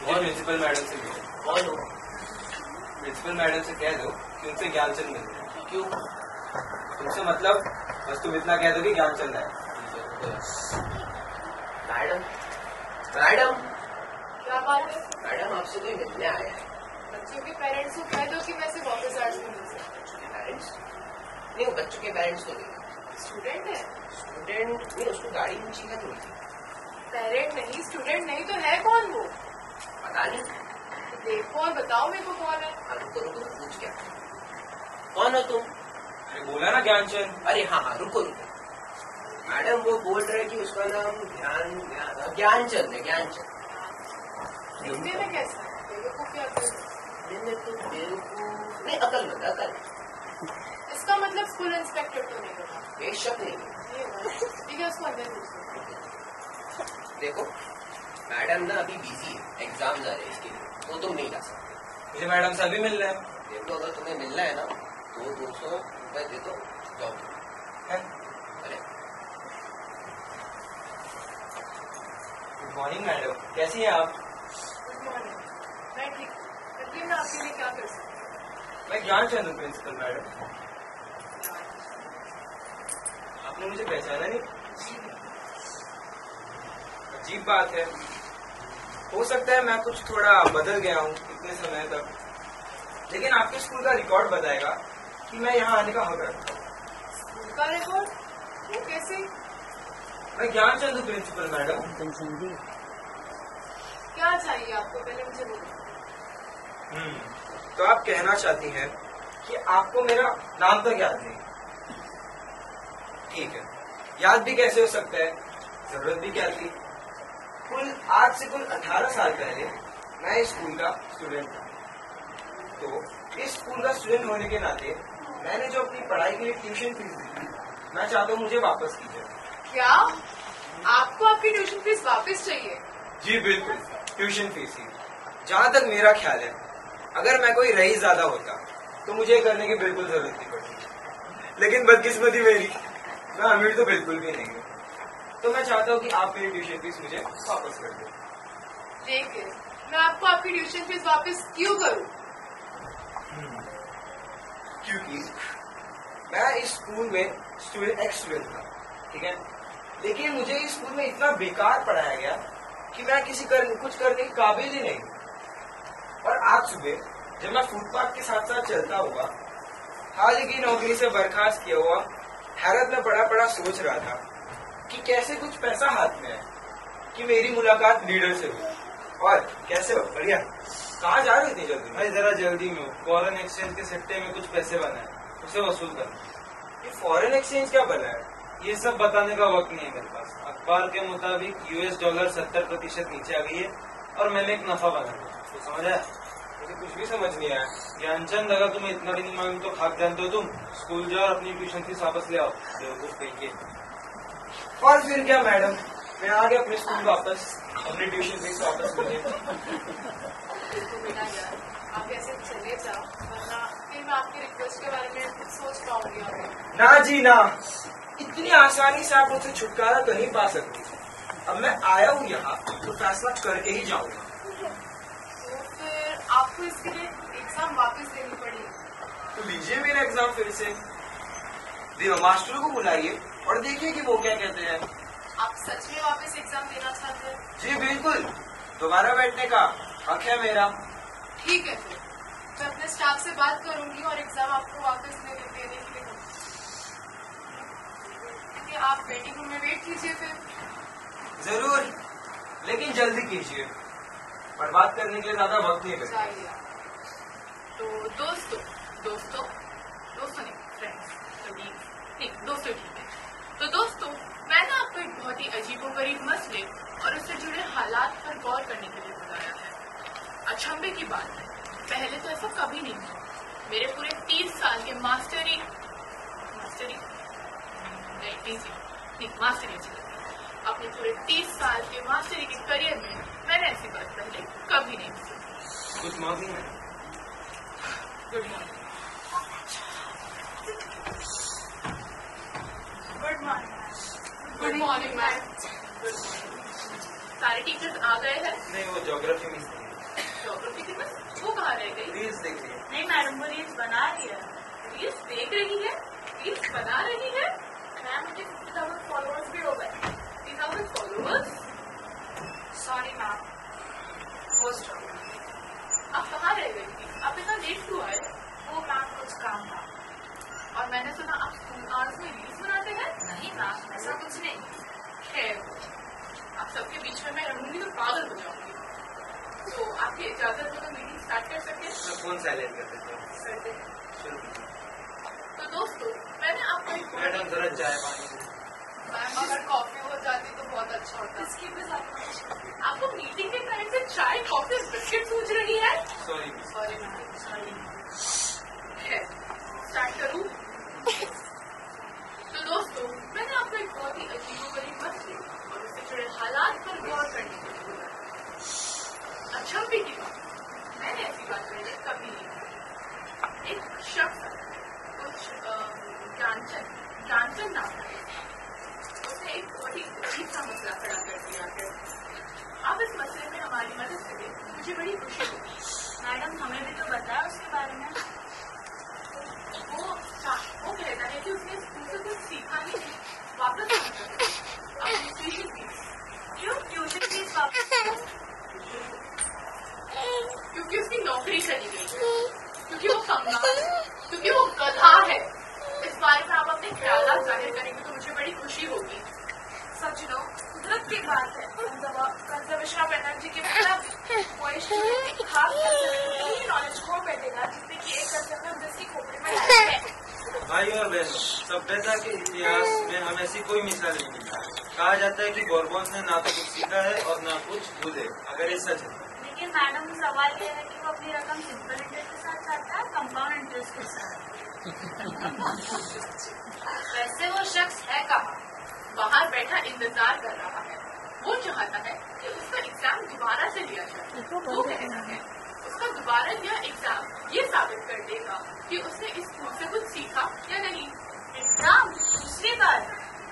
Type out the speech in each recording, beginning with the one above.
मुझे principal madam से मिले। कौन हो? प्रिंसिपल मैडम से कह दो कि उनसे ज्ञानचंद मिल रहे हैं। क्यों? तुमसे मतलब बस तुम इतना कह दो कि ज्ञानचंद है। मैडम मैडम क्या बात है? मैडम आपसे कोई मिलने आया है। बच्चों के पेरेंट्स को कह दो कि मैं सिर्फ ऑफिस आवर्स में मिल सकती बच्चों के पेरेंट्स नहीं, वो बच्चों के पेरेंट्स को नहीं। हूँ। स्टूडेंट है? स्टूडेंट नहीं, उसको गाड़ी में चाहिए थोड़ी। पेरेंट नहीं, स्टूडेंट नहीं तो है कौन वो? पता नहीं। देखो और बताओ मेरे को कौन है। रुको रुको, पूछ क्या? कौन हो तुम? अरे बोला ना ज्ञानचंद। अरे हाँ, रुको रुको मैडम, वो बोल रहे कि उसका नाम ज्ञानचंद है। ज्ञानचंद दिखने में कैसा है? बेवकूफ या अकल? नहीं, अकलमंद अकल। इसका मतलब स्कूल इंस्पेक्टर तो नहीं होगा। बेशक नहीं। ठीक है, उसको अंदर पूछो। देखो मैडम ना अभी बिजी है, एग्जाम जा रहे हैं इसके लिए, तो तुम नहीं जा सकते। मुझे मैडम से अभी मिलना है। देखो अगर तुम्हें मिलना है ना तो 200 रुपए दे दो, जाओ। अरे गुड मॉर्निंग मैडम, कैसी हैं आप? Good morning. मैं ठीक हूँ। बताइए मैं आपके लिए क्या कर सकती हूँ? मैं ज्ञानचंद हूँ प्रिंसिपल मैडम। आपने मुझे पहचाना नहीं? अजीब बात है। हो सकता है मैं कुछ थोड़ा बदल गया हूँ इतने समय तक, लेकिन आपके स्कूल का रिकॉर्ड बताएगा कि मैं यहाँ आने का हक रखता हूँ। स्कूल का रिकॉर्ड? वो कैसे? मैं ज्ञानचंद हूँ प्रिंसिपल मैडम। क्या चाहिए आपको, पहले मुझे बोलो। तो आप कहना चाहती हैं कि आपको मेरा नाम तक याद नहीं? ठीक है, याद भी कैसे हो सकता है, जरूरत भी क्या थी। आज से कुल 18 साल पहले मैं इस स्कूल का स्टूडेंट था। तो इस स्कूल का स्टूडेंट होने के नाते मैंने जो अपनी पढ़ाई के लिए ट्यूशन फीस दी थी, मैं चाहता हूँ मुझे वापस कीजिए। क्या आपको आपकी ट्यूशन फीस वापस चाहिए? जी बिल्कुल, ट्यूशन फीस ही। जहाँ तक मेरा ख्याल है, अगर मैं कोई रईस ज्यादा होता तो मुझे करने की बिल्कुल जरूरत नहीं पड़ती, लेकिन बदकिस्मती मेरी, मैं अमीर तो बिल्कुल भी नहीं हूँ। तो मैं चाहता हूँ कि आप मेरी ट्यूशन फीस मुझे वापस कर दें। देखिए, मैं आपको आपकी ट्यूशन फीस वापस क्यों करूं? क्योंकि मैं इस स्कूल में एक्स स्टूडेंट था, ठीक है, लेकिन मुझे इस स्कूल में इतना बेकार पढ़ाया गया कि मैं कुछ करने के काबिल ही नहीं। और आज सुबह जब मैं फुटपाथ के साथ साथ चलता हुआ हाल ही की नौकरी से बर्खास्त किया हुआ हैरत में बड़ा बड़ा सोच रहा था कि कैसे कुछ पैसा हाथ में है कि मेरी मुलाकात लीडर से हुई। और कैसे हो? बढ़िया। कहाँ जा रहे इतनी जल्दी? भाई जरा जल्दी में, फॉरेन एक्सचेंज के सट्टे में कुछ पैसे बना है, उसे वसूल करना। ये फॉरेन एक्सचेंज क्या बना है? ये सब बताने का वक्त नहीं है मेरे पास। अखबार के मुताबिक यूएस डॉलर 70% नीचे आ गई है और मैंने एक नफा बनाया, तो समझ आया? मुझे कुछ भी समझ नहीं आया। ज्ञानचंद, अगर तुम्हें इतना भी नहीं मालूम तो खाक जानते हो तुम। स्कूल जाओ और अपनी ट्यूशन फीस वापस ले आओ, बेवकूफ कहीं के। और फिर क्या मैडम, मैं आ गया अपने स्कूल वापस, अपनी ट्यूशन फीस वापस मिले। देखो बेटा यार, आप ऐसे चले जाओ, वरना फिर मैं आपकी रिक्वेस्ट के बारे में कुछ सोच पाऊंगी आगे। ना जी ना, इतनी आसानी से आप मुझसे छुटकारा तो नहीं पा सकती। अब मैं आया हूँ यहाँ तो फैसला करके ही जाऊंगा। तो फिर आपको इसके लिए एग्जाम वापस देनी पड़ेगी। तो लीजिए मेरा एग्जाम फिर से, मास्टरों को बुलाइए और देखिए कि वो क्या कहते हैं। आप सच में वापस एग्जाम देना चाहते हैं? जी बिल्कुल, दोबारा बैठने का हक है मेरा। ठीक है, फिर मैं अपने स्टाफ से बात करूंगी और एग्जाम आपको वापस देने के लिए कहूंगी। आप वेटिंग रूम में वेट कीजिए फिर। जरूर, लेकिन जल्दी कीजिए, बर्बाद करने के लिए ज्यादा वक्त नहीं लगेगा। चाहिए। तो दोस्तों नहीं, फ्रेंड्स, नहीं दोस्तों, ठीक है। तो दोस्तों, मैं ना आपको एक बहुत ही अजीबोगरीब मसले और उससे जुड़े हालात पर गौर करने के लिए बुलाया है। अचंभे की बात है, पहले तो ऐसा कभी नहीं हुआ। मेरे पूरे 30 साल के मास्टरी अपने पूरे 30 साल के मास्टरी के करियर में मैंने ऐसी बात पहले कभी नहीं सुनी। Good morning. Good morning. Good morning. Good morning ma'am. सारे टीचर्स आ गए हैं? नहीं, वो ज्योग्राफी में बना रही है? रील्स देख रही है? रील्स बना रही है? मैम मुझे 50,000 फॉलोअर्स भी हो गए। 50,000 फॉलोअर्स? सॉरी मैम, पोस्ट हो गई। आप कहाँ रह गई थी? आप इतना लेट क्यों आए? वो मैम कुछ काम था। और मैंने सुना आप स्कूल आवर्स में रील्स बनाते हैं? नहीं मैम, ऐसा कुछ नहीं। खैर, आप सबके बीच में मैं रहूंगी तो पागल हो जाऊंगी। तो आपकी इजाजत हो तो मीटिंग स्टार्ट कर सकते हैं? फोन साइलेंट कर देते हैं। तो दोस्तों, मैंने आपको एक मैडम जरा चाय पानी। मैम अगर कॉफी हो जाती तो बहुत अच्छा होता। इसकी भी साथ आपको मीटिंग के टाइम से चाय कॉफी बिस्किट पूछ रही है? Sorry sorry ma'am, sorry. Start करूं? तो दोस्तों, मैंने आपको एक बहुत ही अजीबोगरीब मसले और उससे जुड़े हालात पर गौर करने के लिए बोला। अच्छा भी किया, मैंने ऐसी बात पहले कभी नहीं की। एक शख्स कुछ ज्ञानचंद नाम का उसने एक बहुत ही अजीब सा मसला खड़ा कर दिया है। आप इस मसले में हमारी मदद करें तो मुझे बड़ी खुशी होगी। मैडम हमें भी तो बताया उसके बारे में। वो कहता है कि उसने स्कूल से कुछ सीखा ही नहीं, वापस अपनी ट्यूशन फीस। क्यों ट्यूशन फीस वापस? क्योंकि उसकी नौकरी चली गई, क्योंकि वो कंगाल, क्योंकि वो गधा है। इस बारे में आप अपने ख्यालात जाहिर करेंगे तो मुझे बड़ी खुशी होगी। सचिनो, कुदरत की बात है, कंजर्वेशन ऑफ एनर्जी के मतलब कोई स्टूडेंट खास नॉलेज खो बैठेगा जिससे कि एक कंसेप्ट हम जिसकी खोपड़ी में लाए हैं। भाई और बहनों, सभ्यता के इतिहास में हमें ऐसी कोई मिसाल नहीं मिलता। कहा जाता है कि बोर्बोन्स ने ना तो कुछ सीखा है और ना कुछ भूले। अगर ये सच है, लेकिन मैडम सवाल ये है कि वो अपनी रकम सिंपल इंटरेस्ट के साथ चाहता है कंपाउंड इंटरेस्ट के साथ? वैसे वो शख्स है कहाँ? बाहर बैठा इंतजार कर रहा है। वो चाहता है कि उसका एग्जाम दोबारा से लिया जाए। वो कहता है उसका दोबारा दिया एग्जाम ये साबित कर देगा कि उसने इस स्कूल से कुछ सीखा या नहीं। एग्जाम दूसरी बार?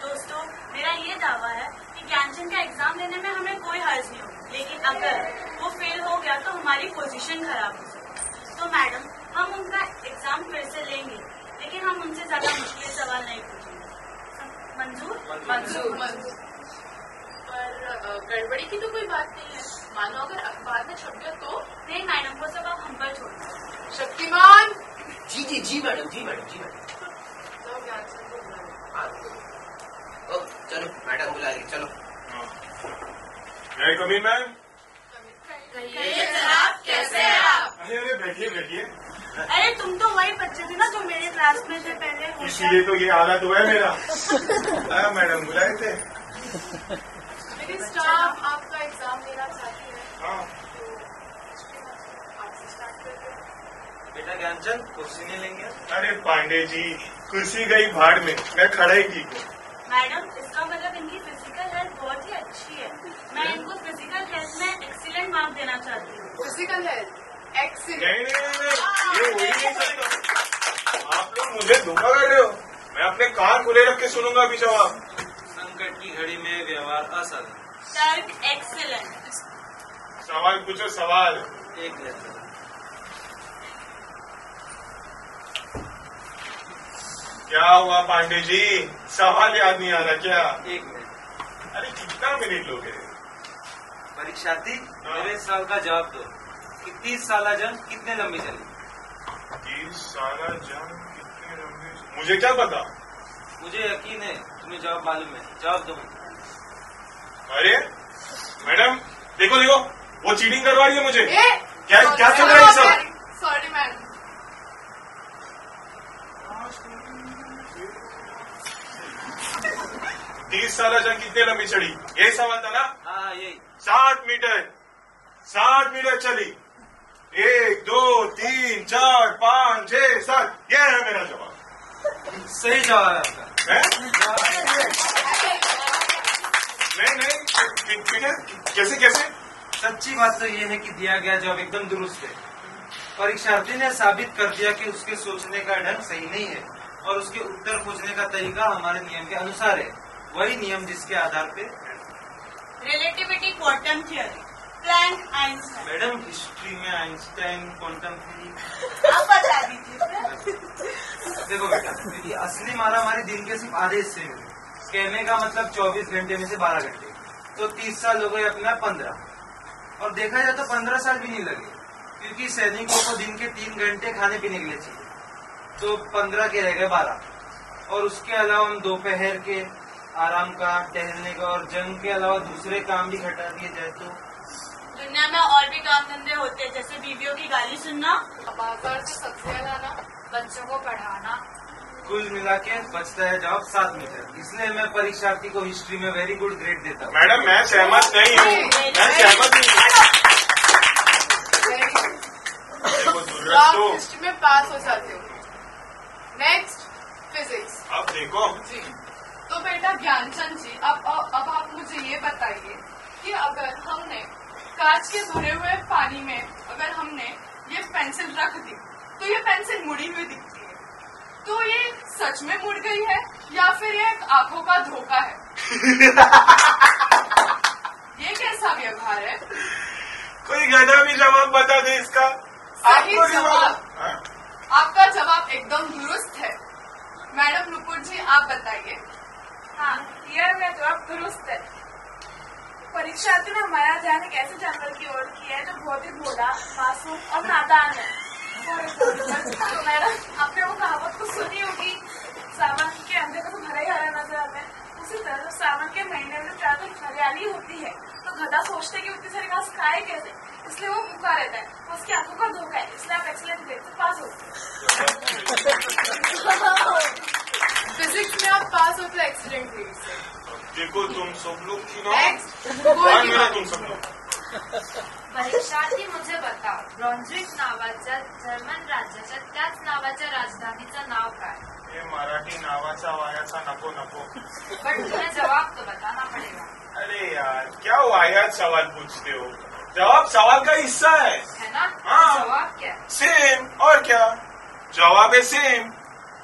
दोस्तों, मेरा ये दावा है कि ज्ञानचंद का एग्जाम देने में हमें कोई हर्ज नहीं होगा, लेकिन अगर वो फेल हो गया तो हमारी पोजीशन खराब हो सकती। तो मैडम, हम उनका एग्जाम फिर से लेंगे, लेकिन हम उनसे ज्यादा मुश्किल सवाल नहीं पूछेंगे। मंजूर? मंजूर, मंजूर। पर गड़बड़ी की तो कोई बात नहीं है। मानो अगर अखबार में छप गया तो? नहीं मैडम, वो सब आप हम पर छोड़ दो। शक्तिमान! जी जी जी मैडम, जी मैडम, जी मैडम। तो ज्ञानचंद को बुला लो। ओ चलो, मैडम बुला रही, चलो। कभी मैम, कहिए जनाब, कैसे हैं आप? अरे बैठिए बैठिए। अरे तुम तो वही बच्चे थे ना जो मेरे क्लास में थे पहले। इसीलिए तो ये हालत हुआ है मेरा। मैडम बुलाए थे। लेकिन स्टाफ आपका एग्जाम लेना चाहती है। हाँ। आपसे स्टार्ट करते हैं। बेटा ज्ञानचंद कुर्सी नहीं लेंगे? अरे पांडे जी, कुर्सी गई भाड़ में, मैं खड़ा ही ठीक हूँ। मैडम, इसका मतलब इनकी फिजिकल हेल्थ बहुत ही अच्छी है। मैं इनको फिजिकल हेल्थ में एक्सीलेंट मार्क देना चाहती हूँ। Physical health excellent? नहीं, ये हो ही नहीं सकता। आप लोग मुझे धोखा कर रहे हो। मैं अपने कान खुले रख के सुनूंगा अभी जवाब। संकट की घड़ी में व्यवहार असाधारण। तर्क एक्सीलेंट। सवाल पूछो, सवाल। एक मिनट। क्या हुआ पांडे जी, सवाल याद नहीं आ रहा क्या? एक मिनट। अरे कितना मिनट लोगे? परीक्षार्थी, मेरे इस सवाल का जवाब दो कि 30 साल जंग कितने लंबी चली? 30 साल जंग कितने लंबे? मुझे क्या पता? मुझे यकीन है तुम्हें जवाब मालूम है। जवाब दो। अरे मैडम, देखो देखो, वो चीटिंग करवा रही है मुझे। क्या क्या चल रहा है सब? Sorry ma'am. 30 साल जंग कितने लंबी चढ़ी, यही सवाल था ना? हाँ यही। 60 मीटर। 60 मीटर चली। 1 2 3 4 5 6 7, ये है मेरा जवाब। सही जवाब है आपका। है? नहीं, कैसे कैसे? सच्ची बात तो ये है कि दिया गया जवाब एकदम दुरुस्त है। परीक्षार्थी ने साबित कर दिया कि उसके सोचने का ढंग सही नहीं है और उसके उत्तर खोजने का तरीका हमारे नियम के अनुसार है। वही नियम जिसके आधार पे relativity quantum theory. Frank Einstein. Madam history में आइंस्टाइन, क्वांटम थ्योरी। आप बता दीजिए। देखो बेटा, क्योंकि असली मारामारी दिन के सिर्फ आधे हिस्से में, कहने का मतलब 24 घंटे में से 12 घंटे, तो 30 साल हो गए अपना 15, और देखा जाए तो 15 साल भी नहीं लगे, क्योंकि सैनिकों को दिन के 3 घंटे खाने पीने के लिए चाहिए, तो 15 के रह गए 12, और उसके अलावा हम दोपहर के आराम का, टहलने का और जंग के अलावा दूसरे काम भी घटा दिए जाए तो दुनिया में और भी काम धंधे होते हैं, जैसे बीवियों की गाली सुनना, बाजार से सब्जियां लाना, बच्चों को पढ़ाना। कुल मिला के बचता है जवाब 7 मीटर। इसलिए मैं परीक्षार्थी को हिस्ट्री में वेरी गुड ग्रेड देता हूँ। मैडम मैं सहमत नहीं हूँ, मैं सहमत नहीं हूँ। देखो तो आप हिस्ट्री में पास हो जाते हो। Next physics. अब देखो जी, तो बेटा ज्ञानचंद जी, अब आप मुझे ये बताइए कि अगर हमने कांच के भरे हुए पानी में अगर हमने ये पेंसिल रख दी तो ये पेंसिल मुड़ी हुई दिखती है, तो ये सच में मुड़ गई है या फिर ये आंखों का धोखा है? ये कैसा व्यवहार है? कोई गधा भी जवाब बता दे इसका। सही आपको जवाब। हाँ? आपका जवाब एकदम दुरुस्त है। मैडम नुपुर जी, आप बताइए। हाँ, यह मैं जवाब दुरुस्त है। परीक्षार्थी ने हमारा ध्यान एक ऐसे जानवर की ओर किया है जो बहुत ही भोला, मासूम और नादान है। तो मैडम, आपने वो कहावत को सुनी होगी, सावन के अंधे को तो हरा ही हरा नजर आता है। उसी तरह जो सावन के महीने में चारों तरफ हरियाली होती है, तो गधा सोचते कि उतनी सारी घास खाए कैसे, इसलिए वो भूखा रहता है। उसकी आंखों का धोखा है, इसलिए आप एक्सीलेंट ग्रेड से पास होते हैं। फिजिक्स में आप पास होते एक्सीलेंट ग्रेड से। देखो तुम सब लोग थी ना, नेक्स्ट तुम सब लोग। परीक्षार्थी मुझे बताव, ब्रॉन्झविक नावाच्या जर्मन राज्याच्या त्याच नावाच्या राजधानीचं नाव काय? ये मराठी नावाचा वायाचा नको नको। बट तुम्हें जवाब तो बताना पड़ेगा। अरे यार क्या वाहियात सवाल पूछते हो, जवाब सवाल का हिस्सा है ना? हाँ। तो जवाब क्या है? सेम, और क्या जवाब है सेम।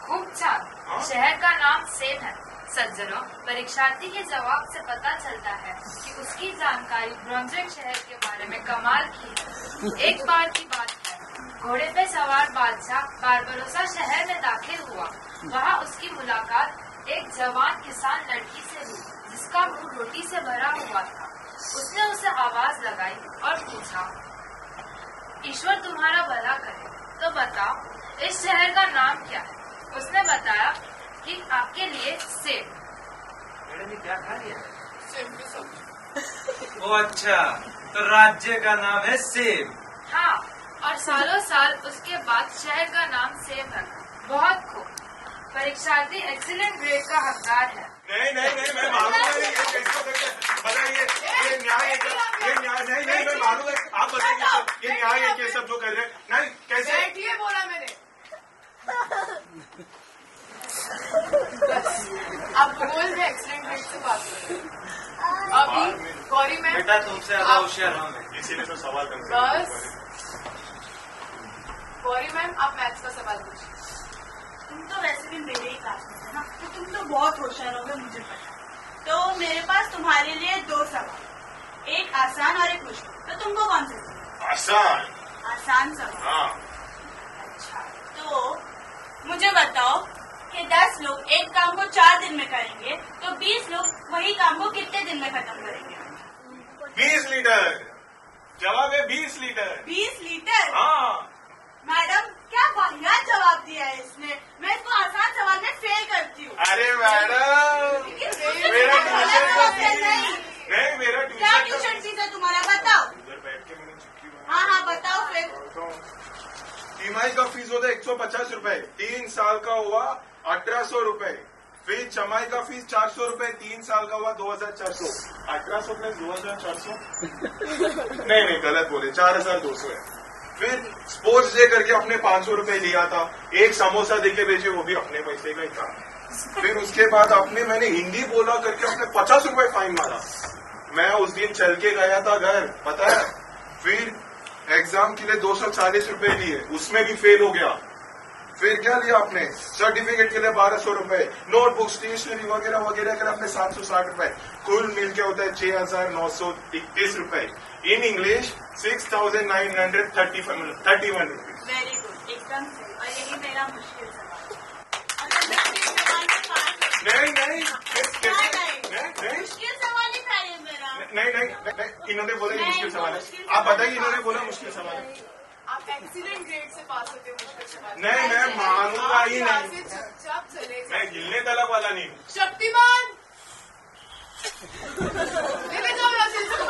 खूब छान। शहर का नाम सेम है। सज्जनों, परीक्षार्थी के जवाब से पता चलता है कि उसकी जानकारी ब्रॉन्झविक शहर के बारे में कमाल की है। एक बार की बात है, घोड़े पे सवार बादशाह बारबरोसा शहर में दाखिल हुआ। वहाँ उसकी मुलाकात एक जवान किसान लड़की से हुई, जिसका मुंह रोटी से भरा हुआ था। उसने उसे आवाज लगाई और पूछा, ईश्वर तुम्हारा भला करे, तो बताओ इस शहर का नाम क्या है? उसने बताया कि आपके लिए सेब। मैडम ये क्या खा लिया? सेब की सब्जी। ओ अच्छा, तो राज्य का नाम है सेब। हाँ, और सालों साल उसके बाद शहर का नाम सेब रखा। बहुत खूब। परीक्षार्थी एक्सीलेंट ग्रेड का हकदार है। नहीं नहीं नहीं, मैं मानूंगा नहीं, ये कैसे हो सकता है? बताइए, ये न्याय है क्या? ये न्याय नहीं नहीं, मैं मानूंगा। आप बताइए सब, ये न्याय है क्या सब जो कर रहे हैं? नहीं कैसे? बैठिए, बोला मैंने। आप भूगोल में एक्सीलेंट ग्रेड से बात कर रहे हैं। अभी गौरी मैम, बेटा तुमसे ज्यादा होशियार हूँ मैं। इसीलिए तो सवाल करते हैं। बस गौरी मैम, आप मैथ्स का सवाल पूछिए। तुम तो वैसे भी मेरे ही क्लास में थे ना, तो तुम तो बहुत होशियार हो गए, मुझे पता। तो मेरे पास तुम्हारे लिए 2 सवाल, एक आसान और एक मुश्किल। तो तुमको कौन सा चाहिए? आसान। आसान सवाल। हाँ, अच्छा, तो मुझे बताओ कि 10 लोग एक काम को 4 दिन में करेंगे, तो 20 लोग वही काम को कितने दिन में खत्म करेंगे? 20 लीटर। जवाब है 20 लीटर। 20 लीटर? हाँ। मैडम, क्या वाहियात जवाब दिया है इसने। मैं इसको आसान सवाल में फेल करती हूँ। अरे मैडम, मेरा ट्यूशन का फीस नहीं, मेरा क्या ट्यूशन ट्यूशन फीस है तुम्हारा, बताओ। उधर बैठ के मैंने चिट्ठी बनाई। हाँ हाँ, बताओ फिर। तिमाही का फीस होता है 150 रुपए, 3 साल का हुआ 1800 रुपए, फिर छमाही का फीस 400 रुपए, 3 साल का हुआ 2400। 1800 प्लस 2400 नहीं गलत बोले, 4200 है। फिर स्पोर्ट्स डे करके अपने 500 रुपए लिया था, एक समोसा देके बेचे, वो भी अपने पैसे का ही था। फिर उसके बाद मैंने हिंदी बोला करके अपने 50 रुपए फाइन मारा। मैं उस दिन चल के गया था घर, पता है। फिर एग्जाम के लिए 240 रुपए लिए, उसमें भी फेल हो गया। फिर क्या लिया आपने? सर्टिफिकेट के लिए 1200 रुपए, नोटबुक, स्टेशनरी वगैरह वगैरह के लिए आपने 760 रुपए, कुल मिल के होता है 6,931 रुपए। In English 6,931 rupees. Very good, एकदम सही। और यही मेरा मुश्किल सवाल। नहीं नहीं मुश्किल सवाल ही था ये मेरा। नहीं नहीं इन्होंने बोला ये मुश्किल सवाल है। आप बताइए, इन्होंने बोला मुश्किल सवाल है। आप एक्सीलेंट ग्रेड से पास होते हो मुश्किल सवाल। नहीं मैं मानूंगा ही नहीं, चुपचाप चले मैं गिलने तलक वाला नहीं हूँ। शक्तिमान ले जाओ यहाँ से इसको।